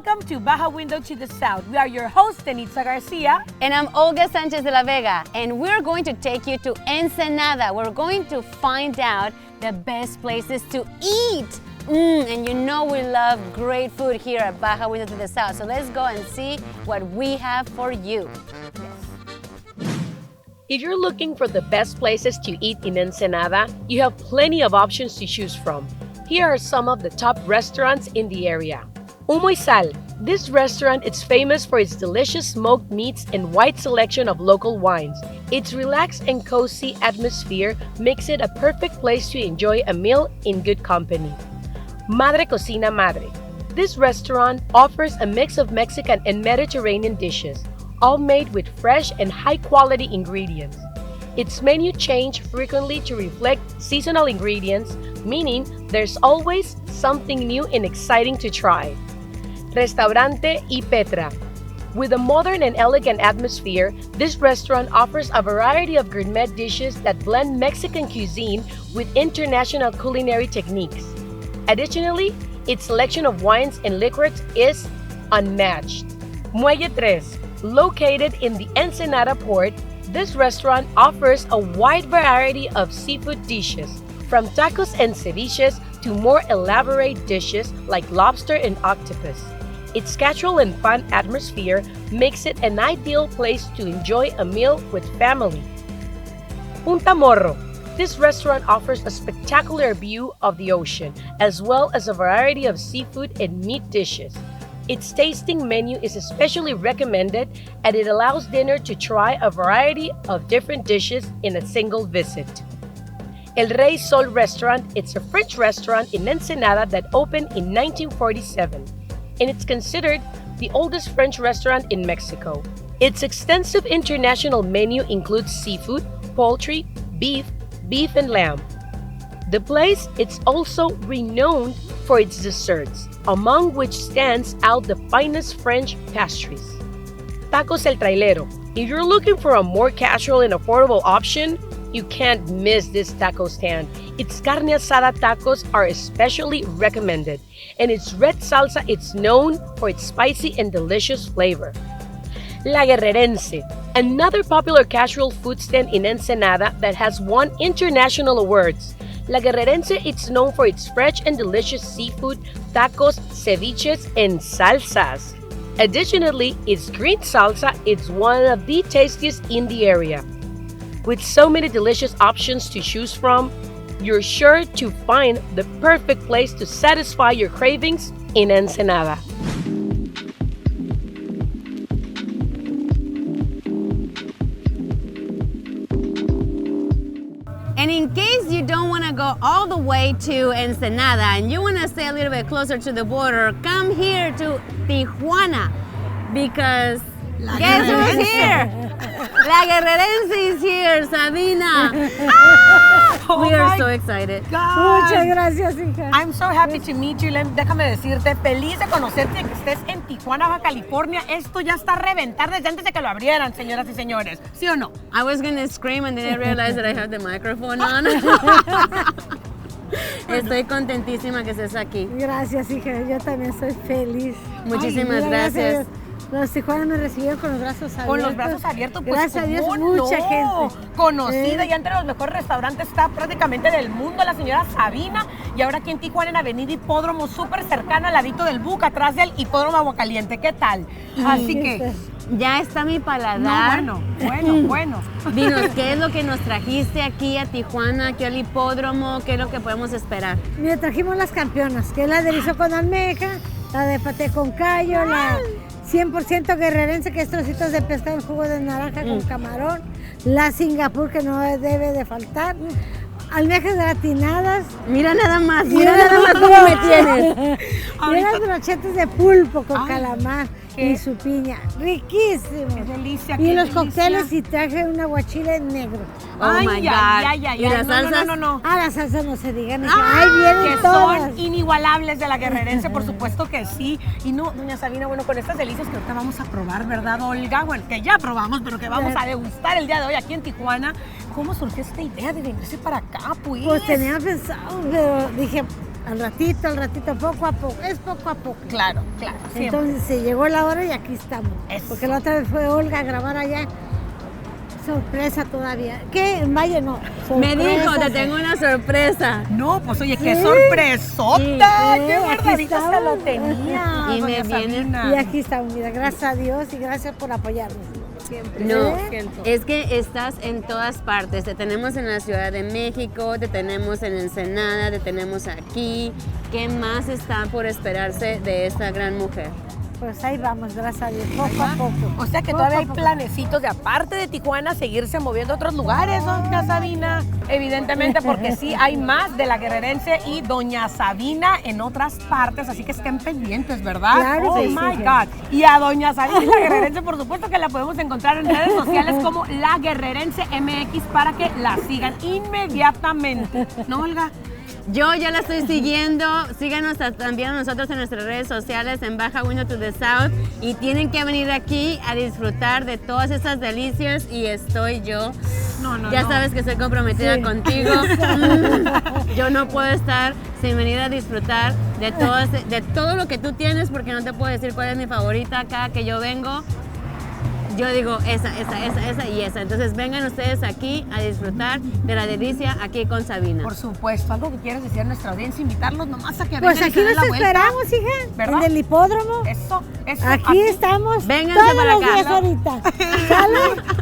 Welcome to Baja Window to the South. We are your host, Denitza Garcia. And I'm Olga Sanchez de la Vega. And we're going to take you to Ensenada. We're going to find out the best places to eat. And you know we love great food here at Baja Window to the South. So let's go and see what we have for you. If you're looking for the best places to eat in Ensenada, you have plenty of options to choose from. Here are some of the top restaurants in the area. Humo y Sal. This restaurant is famous for its delicious smoked meats and wide selection of local wines. Its relaxed and cozy atmosphere makes it a perfect place to enjoy a meal in good company. Madre Cocina Madre. This restaurant offers a mix of Mexican and Mediterranean dishes, all made with fresh and high-quality ingredients. Its menu changes frequently to reflect seasonal ingredients, meaning there's always something new and exciting to try. Restaurante y Petra. With a modern and elegant atmosphere, this restaurant offers a variety of gourmet dishes that blend Mexican cuisine with international culinary techniques. Additionally, its selection of wines and liquors is unmatched. Muelle Tres. Located in the Ensenada port, this restaurant offers a wide variety of seafood dishes, from tacos and ceviches to more elaborate dishes like lobster and octopus. Its casual and fun atmosphere makes it an ideal place to enjoy a meal with family. Punta Morro. This restaurant offers a spectacular view of the ocean, as well as a variety of seafood and meat dishes. Its tasting menu is especially recommended, and it allows dinner to try a variety of different dishes in a single visit. El Rey Sol Restaurant. It's a French restaurant in Ensenada that opened in 1947, and it's considered the oldest French restaurant in Mexico. Its extensive international menu includes seafood, poultry, beef and lamb. The place is also renowned for its desserts, among which stands out the finest French pastries. Tacos El Trailero. If you're looking for a more casual and affordable option, you can't miss this taco stand. Its carne asada tacos are especially recommended, and its red salsa is known for its spicy and delicious flavor. La Guerrerense. Another popular casual food stand in Ensenada that has won international awards. La Guerrerense is known for its fresh and delicious seafood, tacos, ceviches, and salsas. Additionally, its green salsa is one of the tastiest in the area. With so many delicious options to choose from, you're sure to find the perfect place to satisfy your cravings in Ensenada. And in case you don't want to go all the way to Ensenada and you want to stay a little bit closer to the border, come here to Tijuana, because guess who's here? La Guerrerense is here, Sabina. We are so excited. God. Muchas gracias, hija. I'm so happy to meet you. Déjame decirte, feliz de conocerte y que estés en Tijuana, Baja California. Esto ya está a reventar desde antes de que lo abrieran, señoras y señores. ¿Sí o no? I was going to scream and then I realized that I have the microphone on. Estoy contentísima que estés aquí. Gracias, hija. Yo también estoy feliz. Muchísimas gracias. Los tijuanos me recibieron con los brazos abiertos. Con los brazos abiertos, pues gracias a Dios, mucha gente. Conocida, ya entre los mejores restaurantes está prácticamente del mundo, la señora Sabina. Y ahora aquí en Tijuana, en Avenida Hipódromo, súper cercana al ladito del Buc, atrás del Hipódromo Aguacaliente. ¿Qué tal? Así que... Ya está mi paladar. No, bueno. Dinos, ¿qué es lo que nos trajiste aquí a Tijuana, aquí al hipódromo? ¿Qué es lo que podemos esperar? Mira, trajimos las campeonas, que es la de erizo con almeja, la de paté con callo, la 100% guerrerense, que es trocitos de pescado en jugo de naranja con camarón, la Singapur, que no debe de faltar, almejas gratinadas. Mira nada más cómo me tienes. Y unas brochetes de pulpo con calamar y su piña. Riquísimo. Qué delicia. Y los cócteles, y traje un aguachile negro. Oh my God. ¿Y las salsas? No. Las salsas no se digan. Ahí vienen que todas. son inigualables de la Guerrerense, por supuesto que sí. Y no, doña Sabina, bueno, con estas delicias que ahorita vamos a probar, ¿verdad, Olga? Bueno, que ya probamos, pero que vamos a degustar el día de hoy aquí en Tijuana. ¿Cómo surgió esta idea de venirse para acá, pues? Pues tenía pensado, pero dije, al ratito, poco a poco. Es poco a poco. Claro, claro. Siempre. Entonces se llegó la hora y aquí estamos. Eso. Porque la otra vez fue Olga a grabar allá. Sorpresa todavía. ¿Qué? En Valle no. Me dijo, Sorpresa, te tengo una sorpresa. No, pues oye, qué Sí. sorpresota. Sí, Qué aquí guardadita se lo estamos. tenía. Y me doña viene- Sabina. Y aquí estamos, mira, gracias a Dios y gracias por apoyarnos. Siempre. No, ¿Eh? es que estás en todas partes. Te tenemos en la Ciudad de México, te tenemos en Ensenada, te tenemos aquí. ¿Qué más está por esperarse de esta gran mujer? Pues ahí vamos, gracias a Dios, poco a poco. O sea que Poco todavía a hay poco. planecitos de aparte de Tijuana seguirse moviendo a otros lugares, doña Sabina. Evidentemente, porque sí hay más de la Guerrerense y doña Sabina en otras partes, así que estén pendientes, ¿verdad? Claro oh que sí, my sí. God. Y a doña Sabina la Guerrerense, por supuesto que la podemos encontrar en redes sociales como La Guerrerense MX para que la sigan inmediatamente. ¿No, Olga? Yo ya la estoy siguiendo. Síganos también a nosotros en nuestras redes sociales en Baja Window to the South. Y tienen que venir aquí a disfrutar de todas estas delicias. Y estoy yo. No. Ya sabes que estoy comprometida Sí. contigo. Yo no puedo estar sin venir a disfrutar de todo lo que tú tienes, porque no te puedo decir cuál es mi favorita. Cada que yo vengo, yo digo esa y esa. Entonces vengan ustedes aquí a disfrutar de la delicia aquí con Sabina. Por supuesto. ¿Algo que quieres decir a nuestra audiencia? Invitarlos nomás a que Pues vengan y aquí se den nos la vuelta. esperamos, hija, ¿Verdad? en el hipódromo. Eso. Aquí estamos Vénganse todos para los acá. días ahorita. ¿Sale?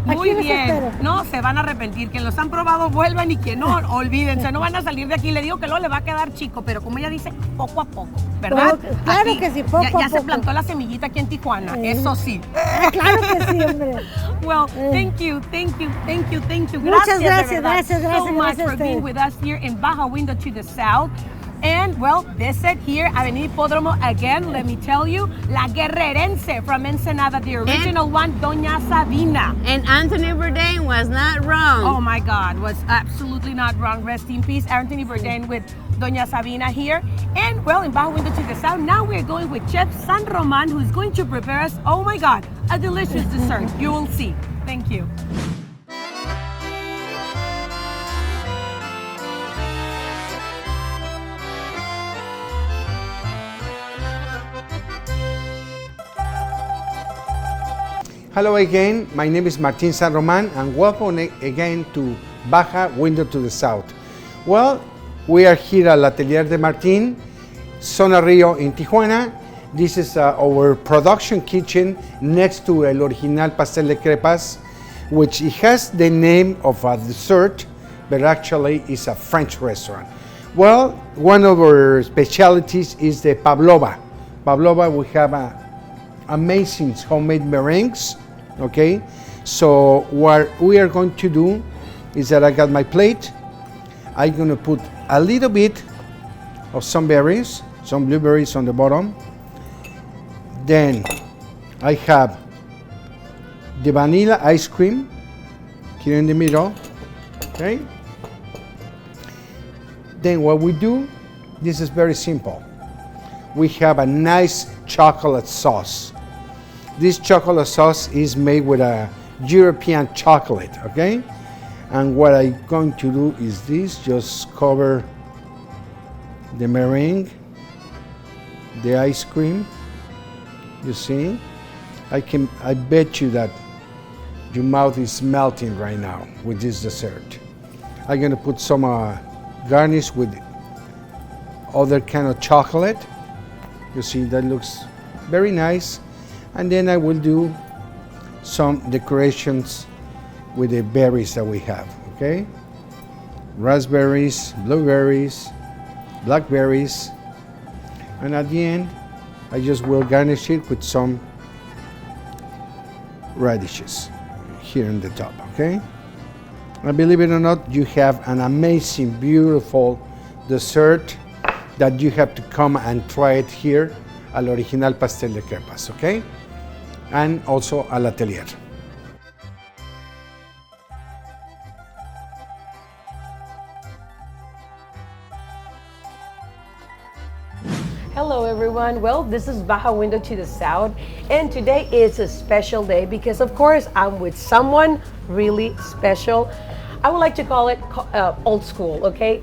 Muy Aquí los bien. espero. No se van a arrepentir. Quien los han probado, vuelvan, y quien no, olvídense. No van a salir de aquí. Le digo que luego le va a quedar chico, pero como ella dice, poco a poco, ¿verdad? Claro que sí, poco ya a se poco. plantó la semillita aquí en Tijuana. Eso sí. Claro que sí, hombre. Well, thank you. Muchas de gracias, verdad, gracias, so gracias, much gracias a for being ustedes. with us here in Baja Window to the South. And, well, visit here, Avenida Hipódromo again, let me tell you, La Guerrerense from Ensenada, the original one, Doña Sabina. And Anthony Bourdain was not wrong. Oh my God, was absolutely not wrong. Rest in peace, Anthony Bourdain with Doña Sabina here. And, well, in Baja Window to the South, now we're going with Chef San Román, who's going to prepare us, oh my God, a delicious dessert. You will see. Thank you. Hello again, my name is Martin San Román and welcome again to Baja Window to the South. Well, we are here at Atelier de Martin, Zona Rio in Tijuana. This is our production kitchen next to El Original Pastel de Crepas, which it has the name of a dessert, but actually is a French restaurant. Well, one of our specialties is the pavlova. Pavlova, we have amazing homemade meringues, okay? So what we are going to do is that I got my plate. I'm gonna put a little bit of some berries, some blueberries on the bottom. Then I have the vanilla ice cream here in the middle, okay? Then what we do, this is very simple. We have a nice chocolate sauce. This chocolate sauce is made with a European chocolate, okay? And what I'm going to do is this, just cover the meringue, the ice cream, you see? I bet you that your mouth is melting right now with this dessert. I'm gonna put some garnish with other kind of chocolate. You see, that looks very nice. And then I will do some decorations with the berries that we have, okay? Raspberries, blueberries, blackberries. And at the end, I just will garnish it with some radishes here on the top, okay? And believe it or not, you have an amazing, beautiful dessert that you have to come and try it here al Original Pastel de Crepas, okay? And also al Atelier. Hello everyone. Well, this is Baja Window to the South, and today is a special day because of course I'm with someone really special. I would like to call it old school, okay?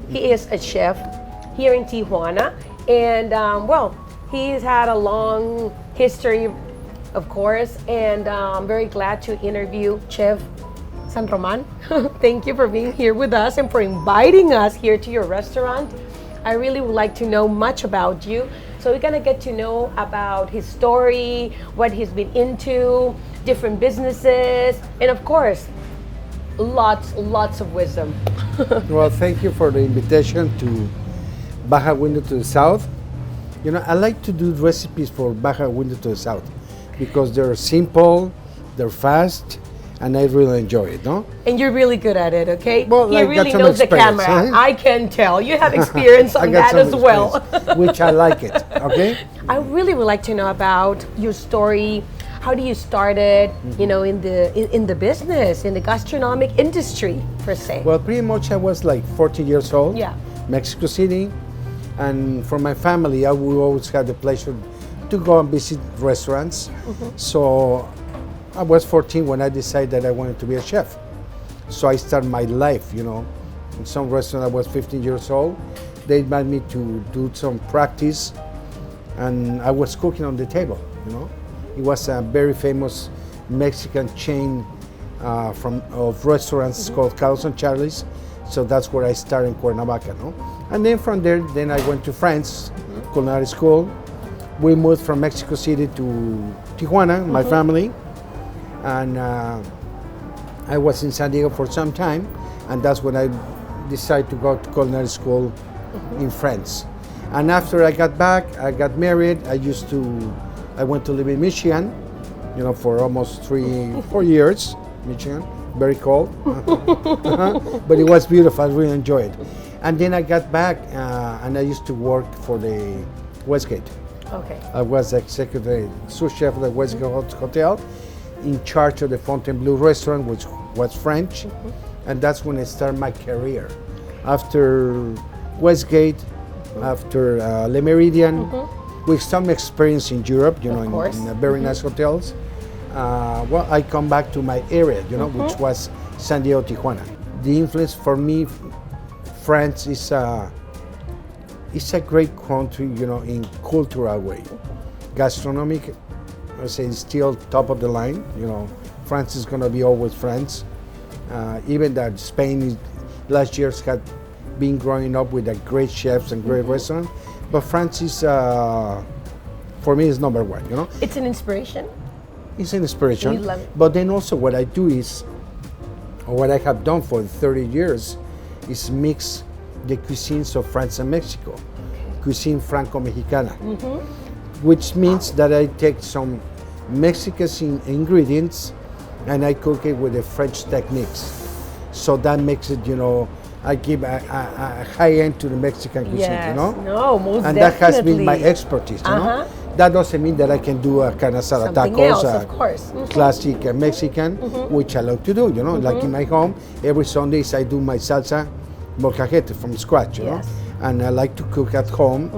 He is a chef. here in Tijuana. And well, he's had a long history, of course, and I'm very glad to interview Chef San Román. Thank you for being here with us and for inviting us here to your restaurant. I really would like to know much about you. So we're gonna get to know about his story, what he's been into, different businesses, and of course, lots of wisdom. Well, thank you for the invitation to Baja Window to the South. You know, I like to do recipes for Baja Window to the South because they're simple, they're fast, and I really enjoy it, no? And you're really good at it, okay? Well, he I got really some knows the experience, camera. huh? I can tell. You have experience I on got that some as well. experience, which I like it, okay? I really would like to know about your story. How do you started, you know, in the business, in the gastronomic industry, per se? Well, pretty much I was like 14 years old, Yeah. Mexico City, and for my family, I would always have the pleasure to go and visit restaurants. So I was 14 when I decided that I wanted to be a chef. So I started my life, you know. In some restaurant, I was 15 years old. They invited me to do some practice, and I was cooking on the table, you know. It was a very famous Mexican chain of restaurants called Carlos and Charlie's. So that's where I started in Cuernavaca, no? And then from there, then I went to France, culinary school. We moved from Mexico City to Tijuana, my family. And I was in San Diego for some time, and that's when I decided to go to culinary school in France. And after I got back, I got married. I went to live in Michigan, you know, for almost 4 years. Michigan, very cold, but it was beautiful. I really enjoyed it. And then I got back, and I used to work for the Westgate. Okay. I was executive sous chef of the Westgate Hotel, in charge of the Fontainebleau restaurant, which was French, and that's when I started my career. After Westgate, after Le Méridien, with some experience in Europe, you know, in very nice hotels. Well, I come back to my area, you know, which was San Diego, Tijuana. The influence for me, France is a great country, you know, in cultural way. Gastronomic, I say, is still top of the line. You know, France is going to be always France. Even that Spain last year had been growing up with great chefs and great restaurants, but France is, for me, is number one. You know, It's an inspiration. it's an inspiration. You love it. But then also what I do is, or what I have done for 30 years, is mix the cuisines of France and Mexico, cuisine Franco-Mexicana, which means that I take some Mexican ingredients and I cook it with the French techniques. So that makes it, you know, I give a high end to the Mexican cuisine, Yes. you know? No, most And definitely. that has been my expertise, you know? That doesn't mean that I can do a carne asada Something tacos, else, of course. classic Mexican, which I love to do, you know, like in my home, every Sundays I do my salsa molcajete from scratch, you know, and I like to cook at home,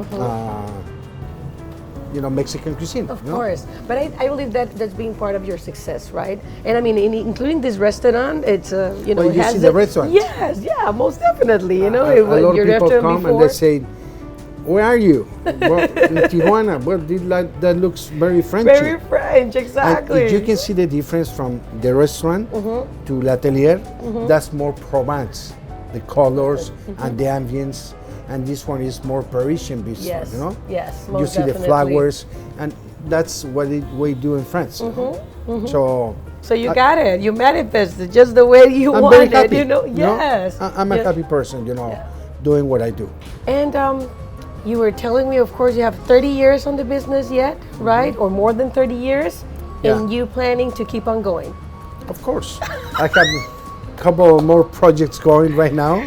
you know, Mexican cuisine. Of you know? course, but I believe that that's being part of your success, right? And I mean, including this restaurant, it's you know, Well, it you has see the restaurant. Yes, yeah, most definitely. You know, A lot you're of people after come and they say, "Where are you?" Well, in Tijuana. Well, that looks very Frenchy. very French, exactly. And you can see the difference from the restaurant to l'atelier. That's more Provence, the colors and the ambience. And this one is more Parisian business, Yes, you know? yes, You most see the definitely. flowers, and that's what we do in France. So you got it. You manifested just the way you I'm wanted. very happy. You know, you know? yes. I'm a Yes. happy person, you know, doing what I do. And you were telling me, of course, you have 30 years on the business yet, right? Or more than 30 years, and you planning to keep on going. Of course. I have a couple more projects going right now.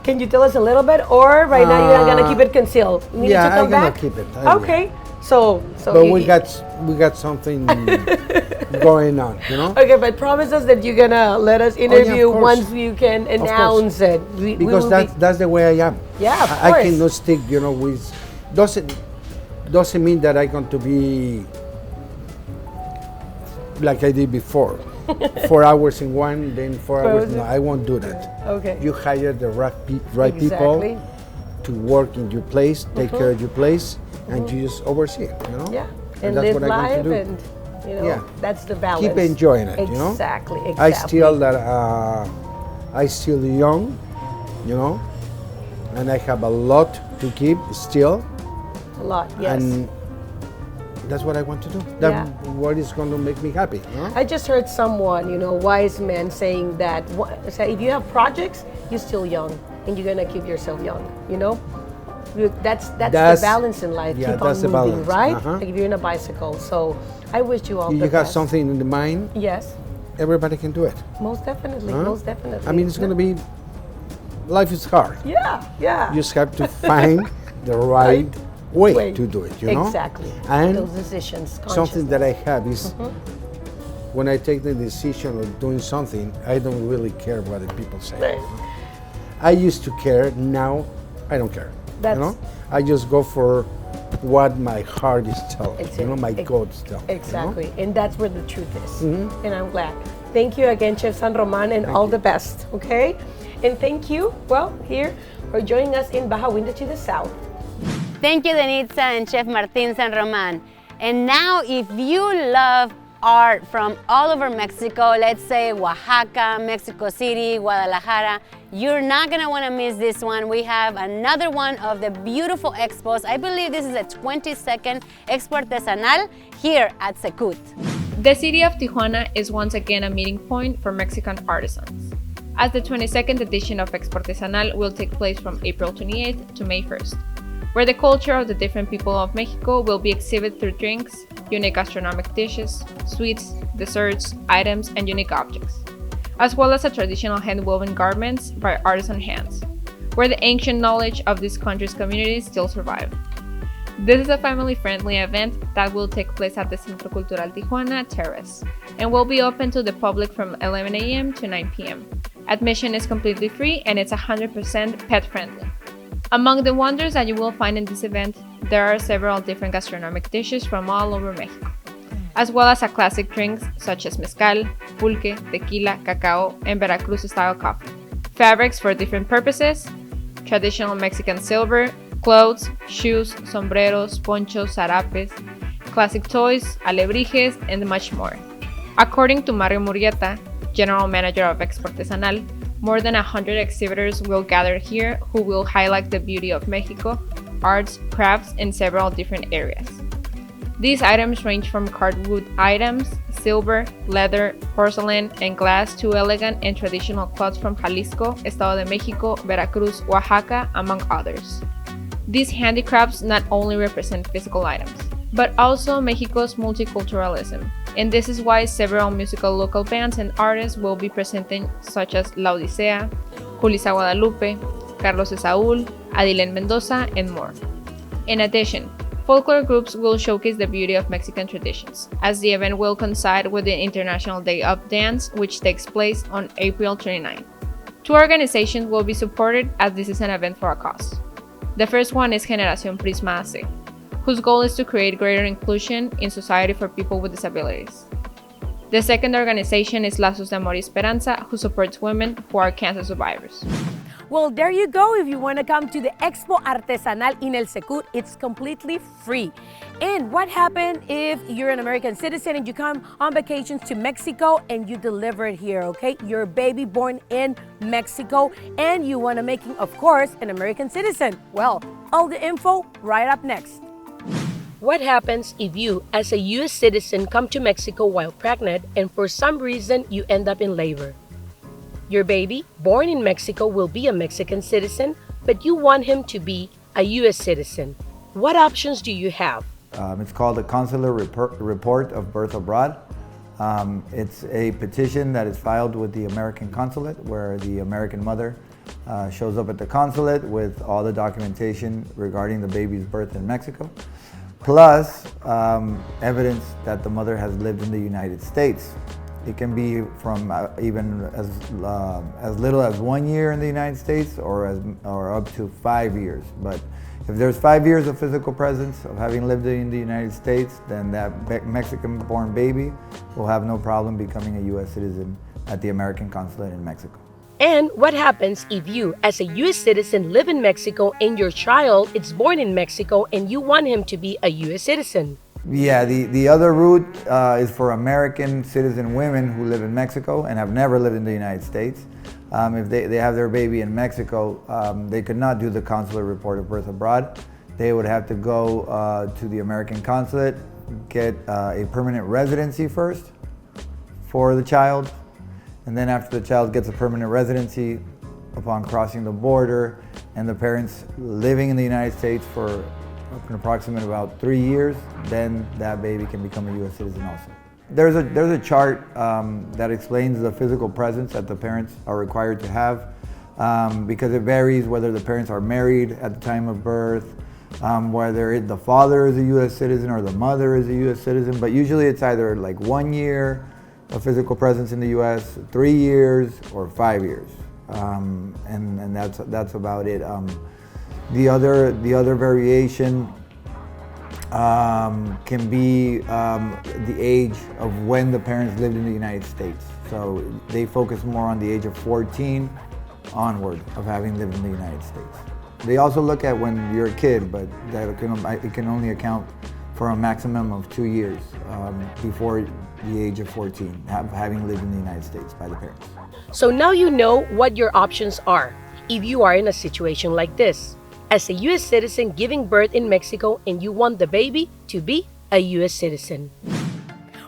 Can you tell us a little bit, or right now you're gonna keep it concealed? You need to come I'm gonna back? keep it. I will. Okay. So But we got something going on, you know? Okay, but promise us that you're gonna let us interview course. once you can announce it. We Because will that's the way I am. Yeah, of I course. cannot stick, you know, with doesn't mean that I'm going to be like I did before. 4 hours in one, then 4 hours. No, I won't do that. Okay. You hire the right people, Exactly. to work in your place, take care of your place, and you just oversee it, you know? Yeah, And and that's live what I'm going life, to do. and you know, Yeah. that's the balance. Keep enjoying it, you know? Exactly. I still that I still young, you know, and I have a lot to keep still, A lot, yes. and that's what I want to do. That's what is going to make me happy. You know? I just heard someone, you know, wise man saying that say if you have projects, you're still young, and you're gonna keep yourself young. You know, that's the balance in life. Yeah, Keep that's on the moving, balance. right? Uh-huh. Like if you're in a bicycle. So I wish you all If the you have best. something in the mind, Yes, everybody can do it. most definitely, Huh? most definitely. I mean, it's going to be, life is hard. Yeah, yeah. You just have to find the right way to do it, you know? Exactly. And those decisions. something that I have is Mm-hmm. when I take the decision of doing something, I don't really care what the people say. Right. I used to care, now I don't care. That's- you know? I just go for what my heart is telling, Exactly. you know, my God is telling. Exactly, and that's where the truth is. Mm-hmm. And I'm glad. Thank you again, Chef San Román, and all the best, okay? And thank you, well, here, for joining us in Baja Window to the South. Thank you, Denitza and Chef Martin San Román. And now, if you love art from all over Mexico, let's say Oaxaca, Mexico City, Guadalajara, you're not gonna wanna miss this one. We have another one of the beautiful expos. I believe this is the 22nd Expo Artesanal here at Secut. The city of Tijuana is once again a meeting point for Mexican artisans, as the 22nd edition of Expo Artesanal will take place from April 28th to May 1st, where the culture of the different people of Mexico will be exhibited through drinks, unique gastronomic dishes, sweets, desserts, items, and unique objects, as well as traditional hand-woven garments by artisan hands, where the ancient knowledge of this country's communities still survive. This is a family-friendly event that will take place at the Centro Cultural Tijuana Terrace and will be open to the public from 11 a.m. to 9 p.m. Admission is completely free and it's 100% pet-friendly. Among the wonders that you will find in this event, there are several different gastronomic dishes from all over Mexico, as well as classic drinks such as mezcal, pulque, tequila, cacao, and Veracruz-style coffee. Fabrics for different purposes, traditional Mexican silver, clothes, shoes, sombreros, ponchos, zarapes, classic toys, alebrijes, and much more. According to Mario Murrieta, General Manager of Expo Artesanal, more than 100 exhibitors will gather here who will highlight the beauty of Mexico, arts, crafts, and several different areas. These items range from cardwood items, silver, leather, porcelain, and glass to elegant and traditional cloths from Jalisco, Estado de Mexico, Veracruz, Oaxaca, among others. These handicrafts not only represent physical items, but also Mexico's multiculturalism, and this is why several musical local bands and artists will be presenting, such as La Odisea, Julissa Guadalupe, Carlos Esaúl, Adilén Mendoza, and more. In addition, folklore groups will showcase the beauty of Mexican traditions, as the event will coincide with the International Day of Dance, which takes place on April 29. Two organizations will be supported, as this is an event for a cause. The first one is Generación Prisma AC, whose goal is to create greater inclusion in society for people with disabilities. The second organization is Lazos de Amor y Esperanza, who supports women who are cancer survivors. Well, there you go. If you want to come to the Expo Artesanal in El Secut, it's completely free. And what happens if you're an American citizen and you come on vacations to Mexico and you deliver it here, okay? You're a baby born in Mexico and you want to make, of course, an American citizen. Well, all the info right up next. What happens if you, as a U.S. citizen, come to Mexico while pregnant and for some reason you end up in labor? Your baby, born in Mexico, will be a Mexican citizen, but you want him to be a U.S. citizen. What options do you have? It's called a consular report of birth abroad. It's a petition that is filed with the American consulate, where the American mother shows up at the consulate with all the documentation regarding the baby's birth in Mexico, plus evidence that the mother has lived in the United States. It can be from even as little as 1 year in the United States or up to 5 years. But if there's 5 years of physical presence of having lived in the United States, then that Mexican-born baby will have no problem becoming a U.S. citizen at the American consulate in Mexico. And what happens if you, as a U.S. citizen, live in Mexico and your child is born in Mexico and you want him to be a U.S. citizen? Yeah, the other route is for American citizen women who live in Mexico and have never lived in the United States. If they have their baby in Mexico, they could not do the consular report of birth abroad. They would have to go to the American consulate, get a permanent residency first for the child, and then after the child gets a permanent residency, upon crossing the border and the parents living in the United States for an approximate about 3 years, then that baby can become a U.S. citizen also. There's a chart that explains the physical presence that the parents are required to have, because it varies whether the parents are married at the time of birth, whether the father is a U.S. citizen or the mother is a U.S. citizen, but usually it's either like 1 year of physical presence in the U.S., 3 years, or 5 years, and that's about it. The other variation can be the age of when the parents lived in the United States. So they focus more on the age of 14 onward of having lived in the United States. They also look at when you're a kid, but it can only account for a maximum of 2 years before the age of 14, having lived in the United States by the parents. So now you know what your options are if you are in a situation like this. As a U.S. citizen giving birth in Mexico and you want the baby to be a U.S. citizen.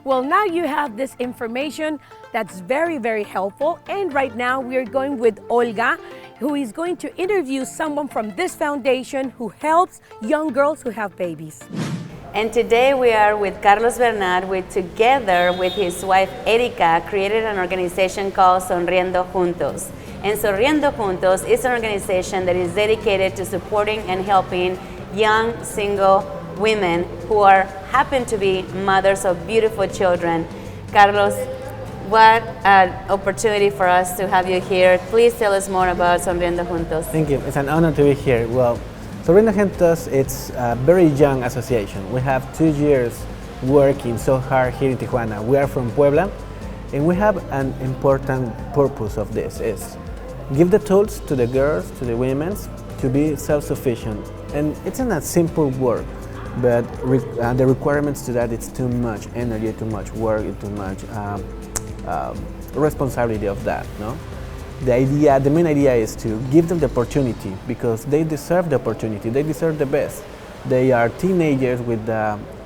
Well, now you have this information that's very, very helpful. And right now we're going with Olga, who is going to interview someone from this foundation who helps young girls who have babies. And today we are with Carlos Bernard, who together with his wife Erika created an organization called Sonriendo Juntos. And Sonriendo Juntos is an organization that is dedicated to supporting and helping young single women who happen to be mothers of beautiful children. Carlos, what an opportunity for us to have you here. Please tell us more about Sonriendo Juntos. Thank you. It's an honor to be here. Well, Sonriendo Juntos, it's a very young association. We have 2 years working so hard here in Tijuana. We are from Puebla, and we have an important purpose of this is give the tools to the girls, to the women, to be self-sufficient. And it's not a simple work, but the requirements to that, it's too much energy, too much work, too much responsibility of that, no? The main idea is to give them the opportunity because they deserve the opportunity, they deserve the best. They are teenagers with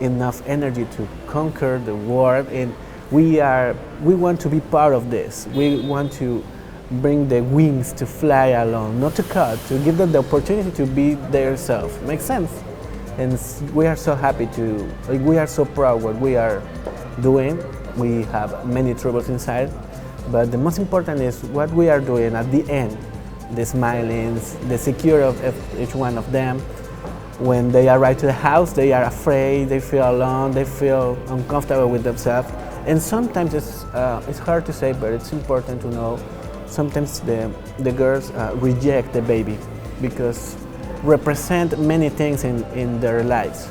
enough energy to conquer the world, and we want to be part of this. We want to bring the wings to fly along, not to cut, to give them the opportunity to be their self. Makes sense? And we are so happy we are so proud what we are doing. We have many troubles inside, but the most important is what we are doing at the end, the smilings, the security of each one of them. When they arrive to the house, they are afraid, they feel alone, they feel uncomfortable with themselves. And sometimes it's hard to say, but it's important to know, sometimes the girls reject the baby because represent many things in their lives.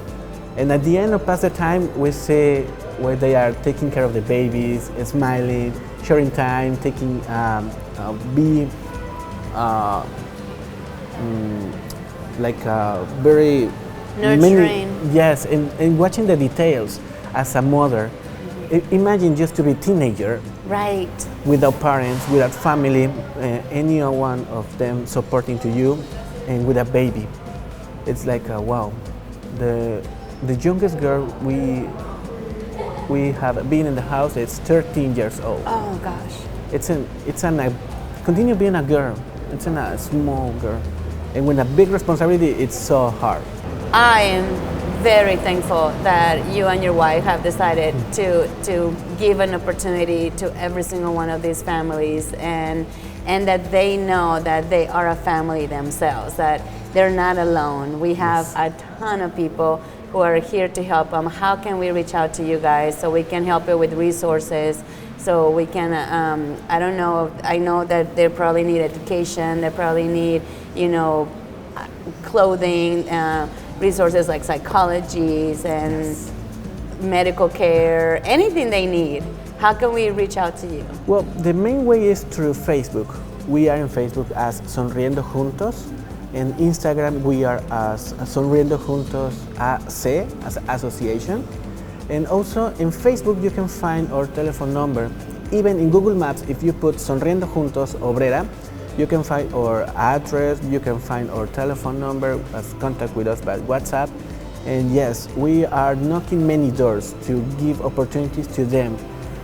And at the end of past the time, we see where they are taking care of the babies, smiling, sharing time, taking, very nurturing. Yes, and watching the details as a mother. Imagine just to be a teenager, right, without parents, without family, any one of them supporting to you, and with a baby. It's like wow. The youngest girl we have been in the house is 13 years old. Oh gosh. It's continue being a girl. It's a small girl, and with a big responsibility, it's so hard. I am very thankful that you and your wife have decided to give an opportunity to every single one of these families, and that they know that they are a family themselves, that they're not alone. We have a ton of people who are here to help them. How can we reach out to you guys so we can help you with resources, so we can, I don't know, I know that they probably need education, they probably need, clothing, resources like psychologies and medical care, anything they need. How can we reach out to you? Well, the main way is through Facebook. We are in Facebook as Sonriendo Juntos. In Instagram, we are as Sonriendo Juntos AC, as association. And also in Facebook, you can find our telephone number. Even in Google Maps, if you put Sonriendo Juntos Obrera, you can find our address, you can find our telephone number, as contact with us by WhatsApp. And yes, we are knocking many doors to give opportunities to them.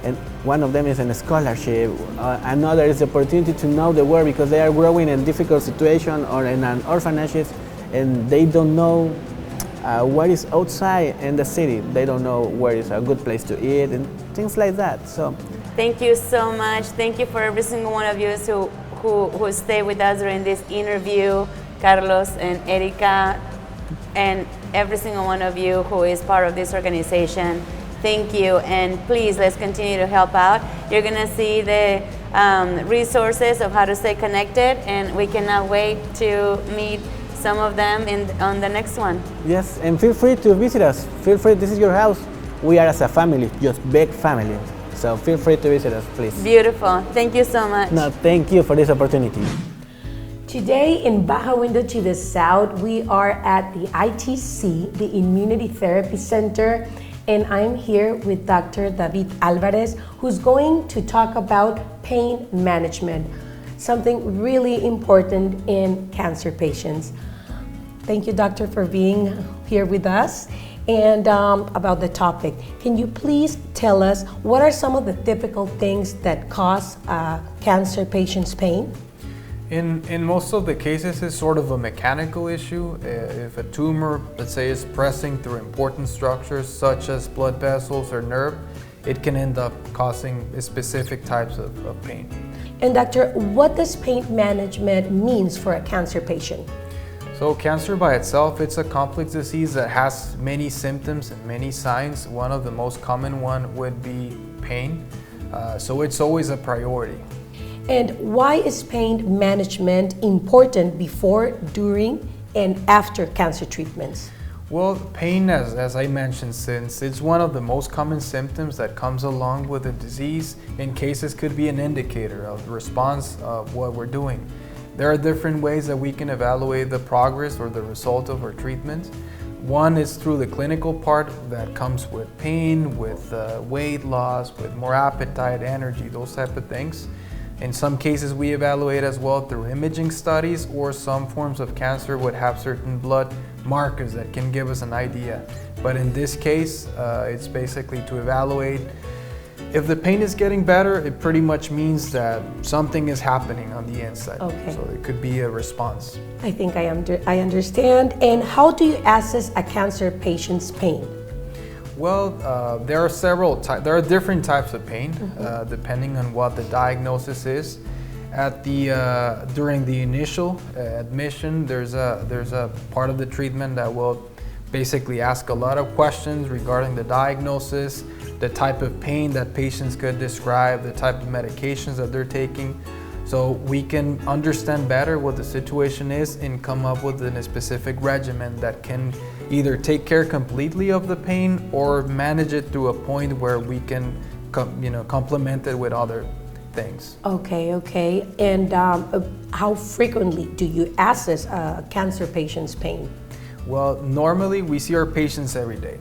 And one of them is a scholarship. Another is the opportunity to know the world, because they are growing in difficult situation or in an orphanage, and they don't know what is outside in the city. They don't know where is a good place to eat and things like that. So, Thank you so much. Thank you for every single one of you who stayed with us during this interview, Carlos and Erika, and every single one of you who is part of this organization. Thank you, and please, let's continue to help out. You're gonna see the resources of how to stay connected, and we cannot wait to meet some of them on the next one. yes, and feel free to visit us. Feel free, this is your house. We are as a family, just big family. So feel free to visit us, please. Beautiful. Thank you so much. No, thank you for this opportunity. Today in Baja Window to the South, we are at the ITC, the Immunity Therapy Center, and I'm here with Dr. David Alvarez, who's going to talk about pain management, something really important in cancer patients. Thank you, doctor, for being here with us. And about the topic, can you please tell us what are some of the typical things that cause cancer patients pain? In most of the cases, it's sort of a mechanical issue. If a tumor, let's say, is pressing through important structures such as blood vessels or nerve, it can end up causing specific types of pain. And doctor, what does pain management means for a cancer patient? So cancer by itself, it's a complex disease that has many symptoms and many signs. One of the most common one would be pain. So it's always a priority. And why is pain management important before, during, and after cancer treatments? Well, pain, as I mentioned, since it's one of the most common symptoms that comes along with the disease, in cases could be an indicator of the response of what we're doing. There are different ways that we can evaluate the progress or the result of our treatment. One is through the clinical part that comes with pain, with weight loss, with more appetite, energy, those type of things. In some cases, we evaluate as well through imaging studies, or some forms of cancer would have certain blood markers that can give us an idea. But in this case, it's basically to evaluate if the pain is getting better. It pretty much means that something is happening on the inside. Okay. So it could be a response. I think I understand. And how do you assess a cancer patient's pain? Well, there are different types of pain, depending on what the diagnosis is. During the initial admission, there's a part of the treatment that will basically ask a lot of questions regarding the diagnosis, the type of pain that patients could describe, the type of medications that they're taking. So we can understand better what the situation is and come up with a specific regimen that can either take care completely of the pain or manage it to a point where we can complement it with other things. Okay. And how frequently do you assess a cancer patient's pain? Well, normally we see our patients every day.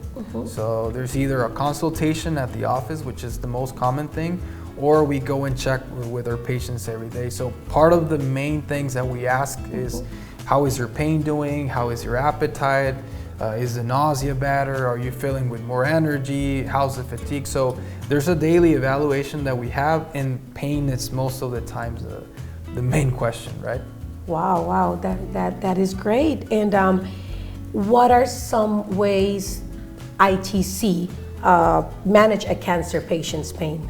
So there's either a consultation at the office, which is the most common thing, or we go and check with our patients every day. So part of the main things that we ask is, how is your pain doing? How is your appetite? Is the nausea better? Are you feeling with more energy? How's the fatigue? So there's a daily evaluation that we have, and pain is most of the times the main question, right? Wow, that is great. And what are some ways ITC manage a cancer patient's pain?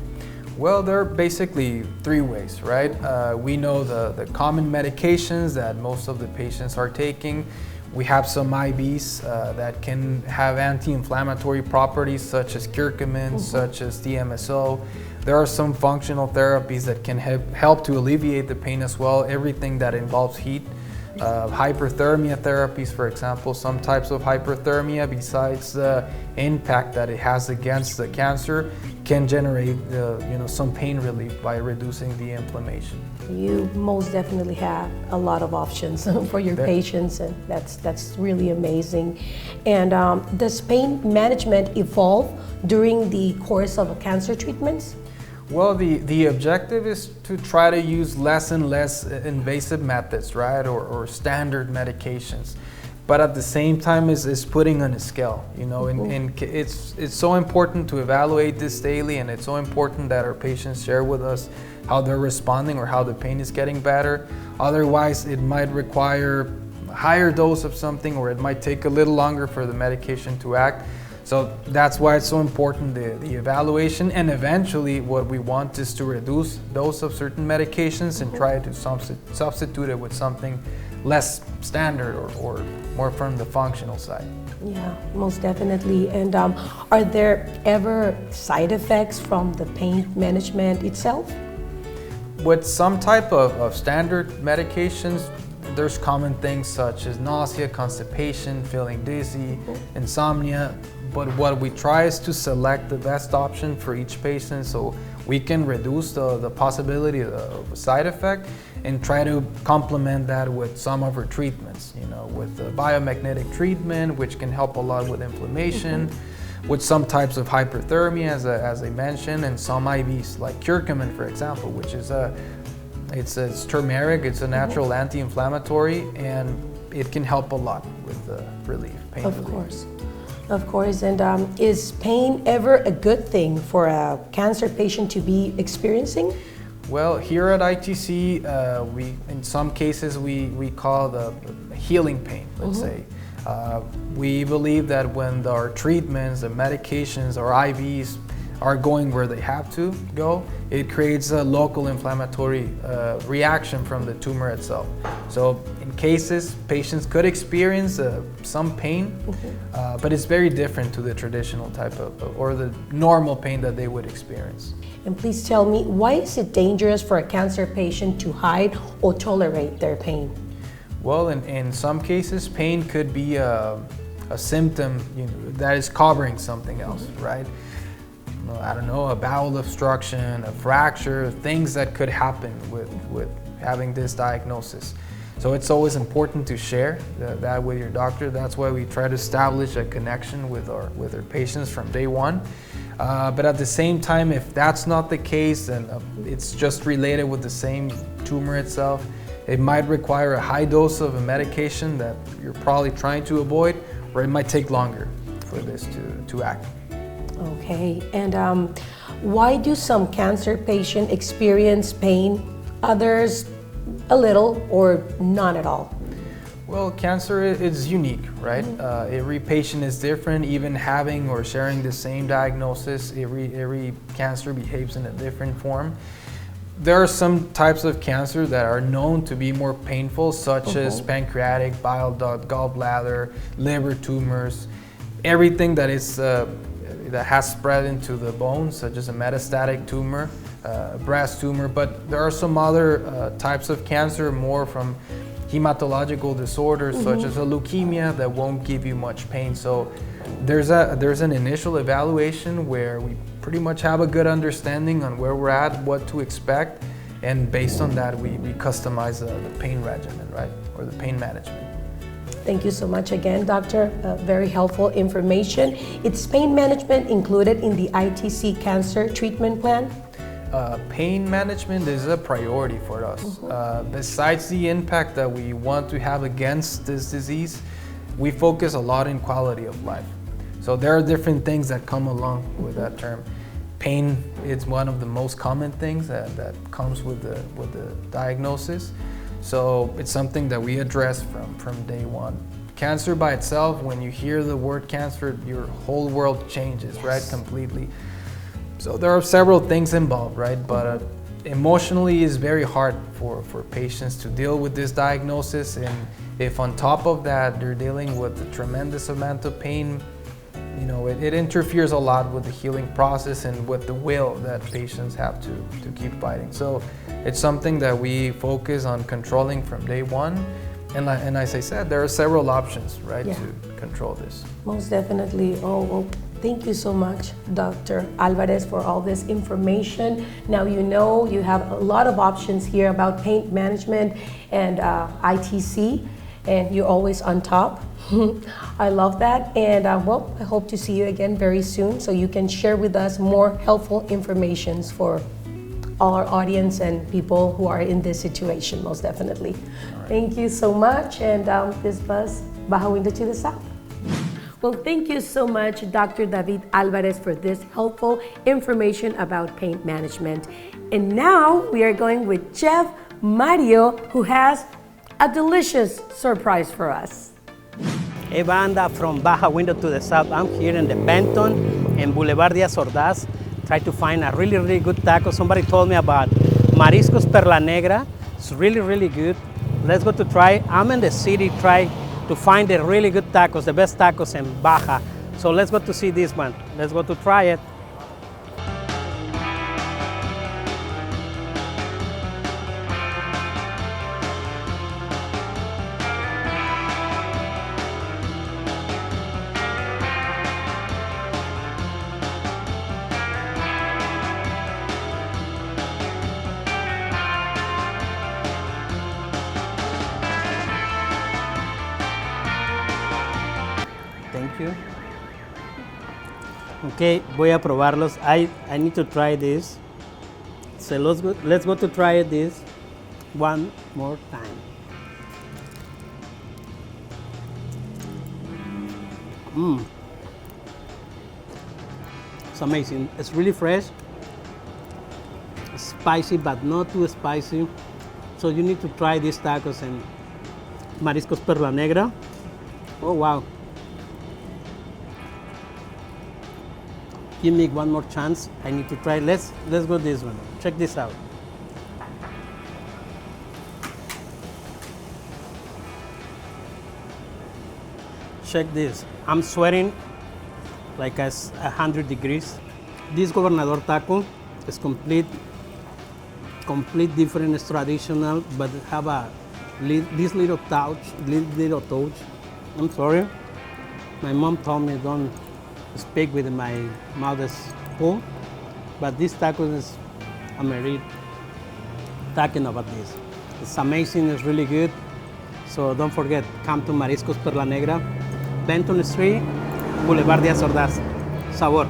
Well, there are basically three ways, right? We know the common medications that most of the patients are taking. We have some IVs that can have anti-inflammatory properties, such as curcumin, such as DMSO. There are some functional therapies that can help to alleviate the pain as well, everything that involves heat. Hyperthermia therapies, for example, some types of hyperthermia, besides the impact that it has against the cancer, can generate some pain relief by reducing the inflammation. You most definitely have a lot of options for your patients, and that's really amazing. And does pain management evolve during the course of cancer treatments? Well, the objective is to try to use less and less invasive methods, right, or standard medications. But at the same time is putting on a scale, and it's so important to evaluate this daily, and it's so important that our patients share with us how they're responding or how the pain is getting better. Otherwise, it might require a higher dose of something, or it might take a little longer for the medication to act. So that's why it's so important, the evaluation, and eventually what we want is to reduce dose of certain medications and try to substitute it with something less standard or more from the functional side. Yeah, most definitely. And are there ever side effects from the pain management itself? With some type of standard medications, there's common things such as nausea, constipation, feeling dizzy, insomnia. But what we try is to select the best option for each patient so we can reduce the possibility of a side effect and try to complement that with some of our treatments, with the biomagnetic treatment, which can help a lot with inflammation, with some types of hyperthermia, as I mentioned, and some IVs, like curcumin, for example, which is it's turmeric, it's a natural anti-inflammatory, and it can help a lot with relief, pain relief. Of course, and is pain ever a good thing for a cancer patient to be experiencing? Well, here at ITC, in some cases we call the healing pain, let's say. We believe that when our treatments, the medications, or IVs are going where they have to go, it creates a local inflammatory reaction from the tumor itself. So in cases, patients could experience some pain, but it's very different to the traditional type or the normal pain that they would experience. And please tell me, why is it dangerous for a cancer patient to hide or tolerate their pain? Well, in some cases, pain could be a symptom that is covering something else, right? I don't know, a bowel obstruction, a fracture, things that could happen with having this diagnosis. So it's always important to share that with your doctor. That's why we try to establish a connection with our patients from day one. But at the same time, if that's not the case and it's just related with the same tumor itself, it might require a high dose of a medication that you're probably trying to avoid, or it might take longer for this to act. Okay, and why do some cancer patients experience pain, others a little or none at all? Well, cancer is unique, right? Every patient is different. Even having or sharing the same diagnosis, every cancer behaves in a different form. There are some types of cancer that are known to be more painful, such as pancreatic, bile duct, gallbladder, liver tumors, everything that is that has spread into the bones, such as a metastatic tumor, breast tumor. But there are some other types of cancer, more from hematological disorders, such as a leukemia, that won't give you much pain. So there's an initial evaluation where we pretty much have a good understanding on where we're at, what to expect, and based on that we customize the pain regimen, right, or the pain management. Thank you so much again, doctor. Very helpful information. Is pain management included in the ITC cancer treatment plan? Pain management is a priority for us. Besides the impact that we want to have against this disease, we focus a lot in quality of life. So there are different things that come along with that term. Pain is one of the most common things that comes with the diagnosis. So it's something that we address from day one. Cancer by itself, when you hear the word cancer, your whole world changes, right, completely. So there are several things involved, right? But emotionally it's very hard for patients to deal with this diagnosis, and if on top of that they're dealing with a tremendous amount of pain, it interferes a lot with the healing process and with the will that patients have to keep fighting. So it's something that we focus on controlling from day one. And as I said, there are several options, right, to control this. Most definitely. Oh, well, thank you so much, Dr. Alvarez, for all this information. Now you know you have a lot of options here about paint management and ITC, and you're always on top. I love that, and well, I hope to see you again very soon so you can share with us more helpful information for all our audience and people who are in this situation, most definitely. Right. Thank you so much, and this was Baja Window to the South. Well, thank you so much, Dr. David Alvarez, for this helpful information about paint management. And now we are going with Chef Mario, who has a delicious surprise for us. Hey banda, from Baja Window to the South. I'm here in the Benton and Boulevard Díaz Ordaz. Try to find a really good taco. Somebody told me about Mariscos Perla Negra. It's really good. Let's go to try. I'm in the city, try to find the really good tacos, the best tacos in Baja. So let's go to see this one. Let's go to try it. Thank you. Okay, voy a probarlos. I need to try this. So let's go to try this one more time. It's amazing. It's really fresh. It's spicy, but not too spicy. So you need to try these tacos and Mariscos Perla Negra. Oh wow. Give me one more chance. I need to try. Let's go this one. Check this out. Check this. I'm sweating like 100 degrees. This Gobernador taco is complete different. It's traditional, but have this little touch. I'm sorry. My mom told me don't speak with my mouth is full, but this taco is, I'm really talking about this. It's amazing, it's really good. So don't forget, come to Mariscos Perla Negra, Benton Street, Boulevard Díaz Ordaz. Sabor.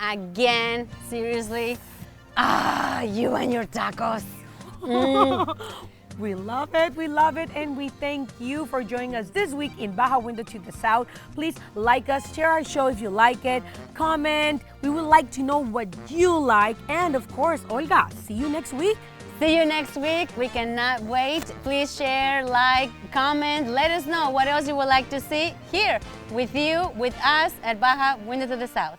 Again, seriously? You and your tacos. We love it, and we thank you for joining us this week in Baja Window to the South. Please like us, share our show if you like it, comment. We would like to know what you like, and of course, Olga, see you next week. See you next week. We cannot wait. Please share, like, comment. Let us know what else you would like to see here with you, with us at Baja Window to the South.